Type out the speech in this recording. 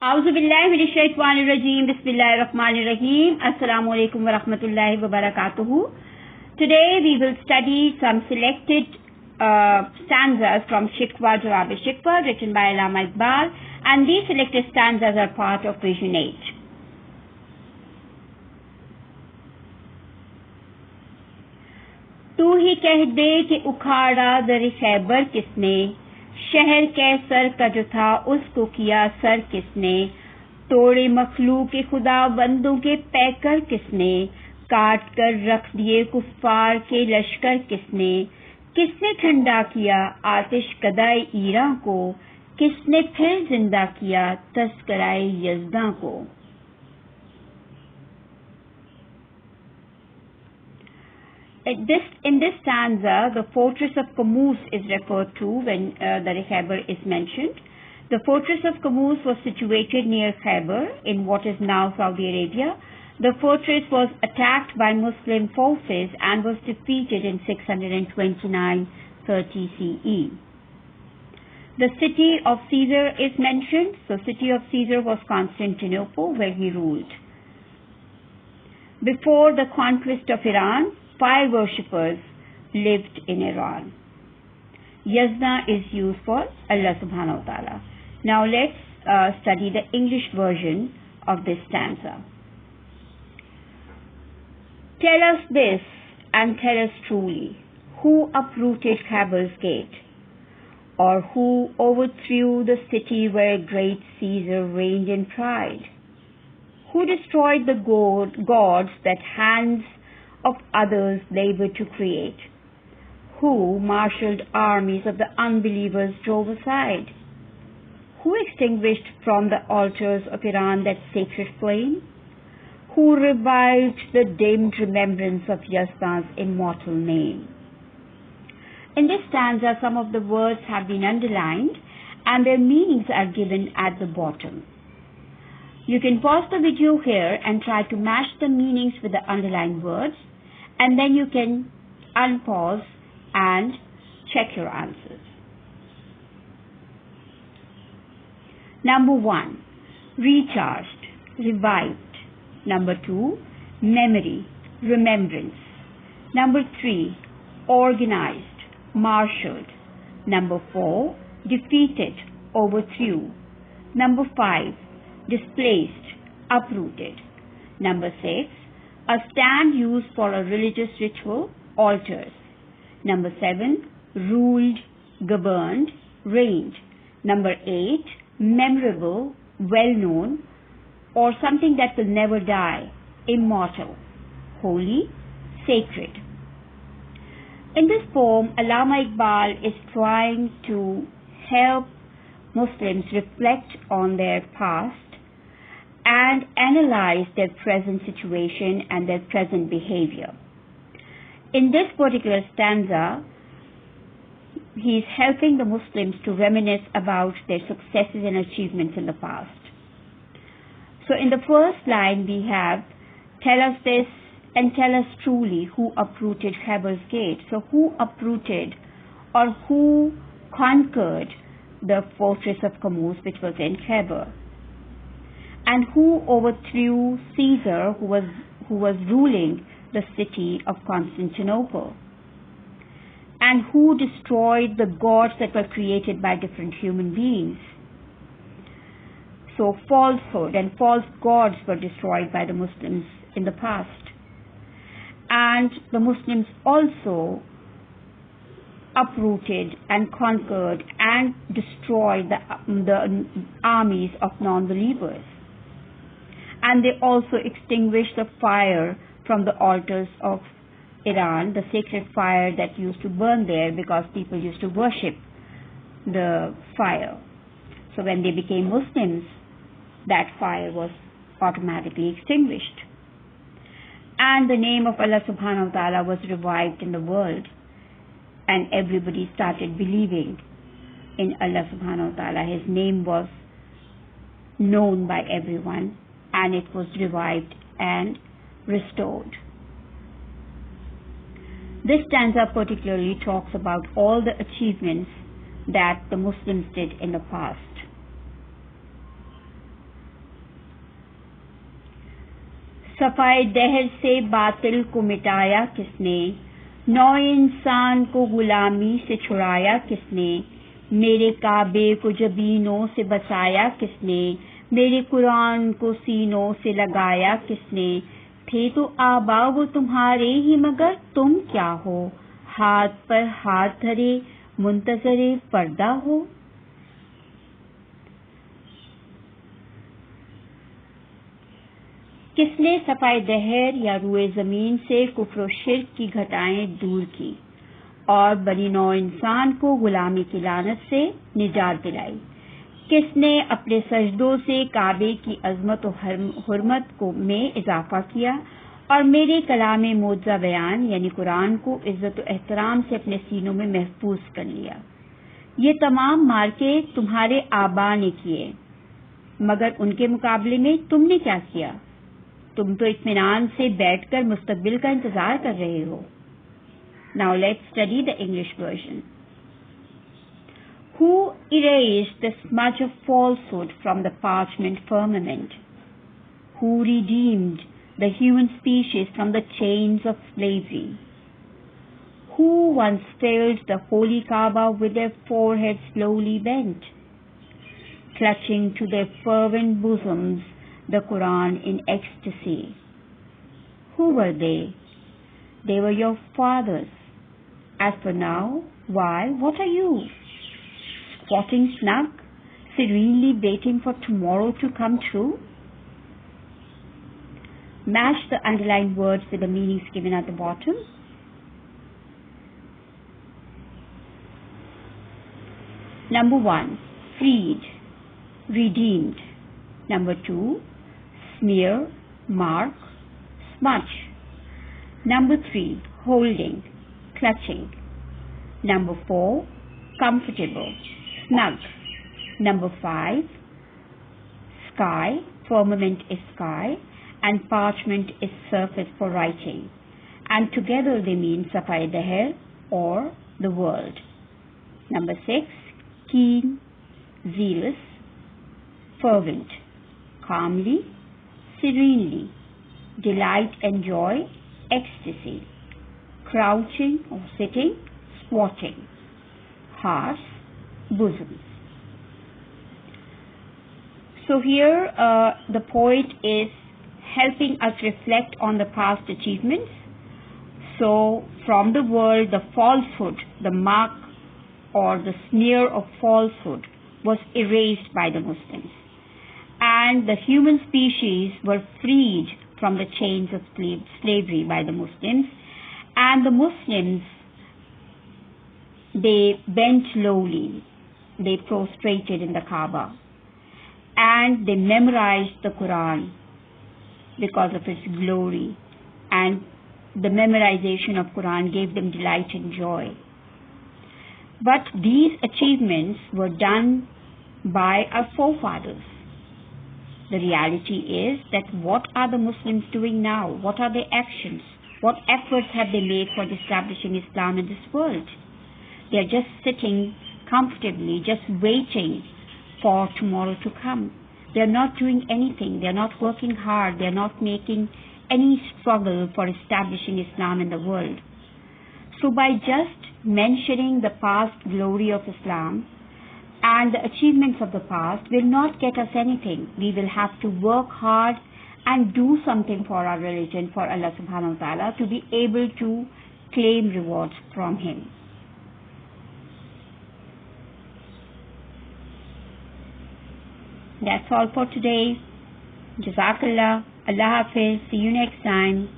Auzubillahiminashaitanirrajim. Bismillahirrahmanirrahim. Assalamu alaikum wa rahmatullahi wa barakatuhu. Today we will study some selected stanzas from Shikwa, Jawabe, written by Allama Iqbal, and these selected stanzas are part of VIII. तू ही कह दे कि उखाड़ा दर खैबर किसने, शहर कैसर का जो था उसको किया सर किसने, तोड़े मखलूक के खुदा बंदों के पैकर किसने, काट कर रख दिए कुफ्फार के लश्कर किसने, किसने ठंडा किया आतिश कदाए ईरा को, किसने फिर जिंदा किया तस्कराए यज़दा को। In this stanza, the fortress of Qamuz is referred to when the Khaybar is mentioned. The fortress of Qamuz was situated near Khaybar in what is now Saudi Arabia. The fortress was attacked by Muslim forces and was defeated in 629-30 CE. The city of Caesar is mentioned. So, city of Caesar was Constantinople, where he ruled. Before the conquest of Iran, fire worshippers lived in Iran. Yajna is used for Allah subhanahu wa ta'ala. Now let's study the English version of this stanza. Tell us this and tell us truly, who uprooted Khaybar's gate, or who overthrew the city where great Caesar reigned in pride? Who destroyed the gods that hands of others labor to create? Who marshaled armies of the unbelievers drove aside? Who extinguished from the altars of Iran that sacred flame? Who revived the dimmed remembrance of Yazna's immortal name? In this stanza, some of the words have been underlined and their meanings are given at the bottom. You can pause the video here and try to match the meanings with the underlined words, and then you can unpause and check your answers. Number 1, recharged, revived. Number 2, memory, remembrance. Number 3, organized, marshaled. Number 4, defeated, overthrew. Number 5, displaced, uprooted. Number 6, a stand used for a religious ritual, altars. Number 7, ruled, governed, reigned. Number 8, memorable, well-known, or something that will never die, immortal, holy, sacred. In this poem, Allama Iqbal is trying to help Muslims reflect on their past and analyze their present situation and their present behavior. In this particular stanza, he is helping the Muslims to reminisce about their successes and achievements in the past. So in the first line we have, tell us this and tell us truly who uprooted Khaybar's gate. So who uprooted or who conquered the fortress of Qamuz, which was in Khaybar? And who overthrew Caesar, who was ruling the city of Constantinople? And who destroyed the gods that were created by different human beings? So falsehood and false gods were destroyed by the Muslims in the past. And the Muslims also uprooted and conquered and destroyed the armies of non-believers. And they also extinguished the fire from the altars of Iran, the sacred fire that used to burn there because people used to worship the fire. So when they became Muslims, that fire was automatically extinguished. And the name of Allah subhanahu wa ta'ala was revived in the world, and everybody started believing in Allah subhanahu wa ta'ala. His name was known by everyone, and it was revived and restored. This stanza particularly talks about all the achievements that the Muslims did in the past. सफाए दहर से बातिल को मिटाया किसने, नौ इंसान को गुलामी से छुड़ाया किसने, मेरे काबे को जबीनों से बसाया किसने, मेरे कुरान को सीनों से लगाया किसने, थे तो आबा वो तुम्हारे ही मगर तुम क्या हो, हाथ पर हाथ धरे मुंतजरे पर्दा हो। किसने सफाए दहर या रुए जमीन से कुफ्र शिर्क की घटाएं दूर की और बनी नौ इंसान को गुलामी की लानत से निजात दिलाई। किसने अपने सजदों से काबे की अजमत और हुर्मत को में इजाफा किया और मेरे कलामे मोजा बयान यानी कुरान को इज्जत और एहतराम से अपने सीनों में महफूज कर लिया। ये तमाम मार्के तुम्हारे आबा ने किए, मगर उनके मुकाबले में तुमने क्या किया? तुम तो इत्मीनान से बैठकर मुस्तकबिल का इंतजार कर रहे हो। Now let's study the English version. Who erased the smudge of falsehood from the parchment firmament? Who redeemed the human species from the chains of slavery? Who once filled the holy Kaaba with their foreheads slowly bent, clutching to their fervent bosoms the Quran in ecstasy? Who were they? They were your fathers. As for now, why, what are you? Squatting snug, serenely waiting for tomorrow to come true? Match the underlined words with the meanings given at the bottom. Number 1, freed, redeemed. Number 2, smear, mark, smudge. Number 3, holding, clutching. Number 4, comfortable, snug. Number 5, sky, firmament is sky, and parchment is surface for writing. And together they mean safai daher or the world. Number 6, keen, zealous, fervent, calmly, serenely, delight and joy, ecstasy, crouching or sitting, squatting, hearts, bosoms. So here the poet is helping us reflect on the past achievements. So from the world, the falsehood, the mark or the smear of falsehood was erased by the Muslims, and the human species were freed from the chains of slavery by the Muslims, and the Muslims, they bent lowly, they prostrated in the Kaaba, and they memorized the Quran because of its glory, and the memorization of Quran gave them delight and joy. But these achievements were done by our forefathers. The reality is that what are the Muslims doing now? What are their actions? What efforts have they made for establishing Islam in this world? They are just sitting comfortably, just waiting for tomorrow to come. They are not doing anything. They are not working hard. They are not making any struggle for establishing Islam in the world. So by just mentioning the past glory of Islam and the achievements of the past will not get us anything. We will have to work hard and do something for our religion, for Allah subhanahu wa ta'ala, to be able to claim rewards from Him. That's all for today. Jazakallah. Allah Hafiz. See you next time.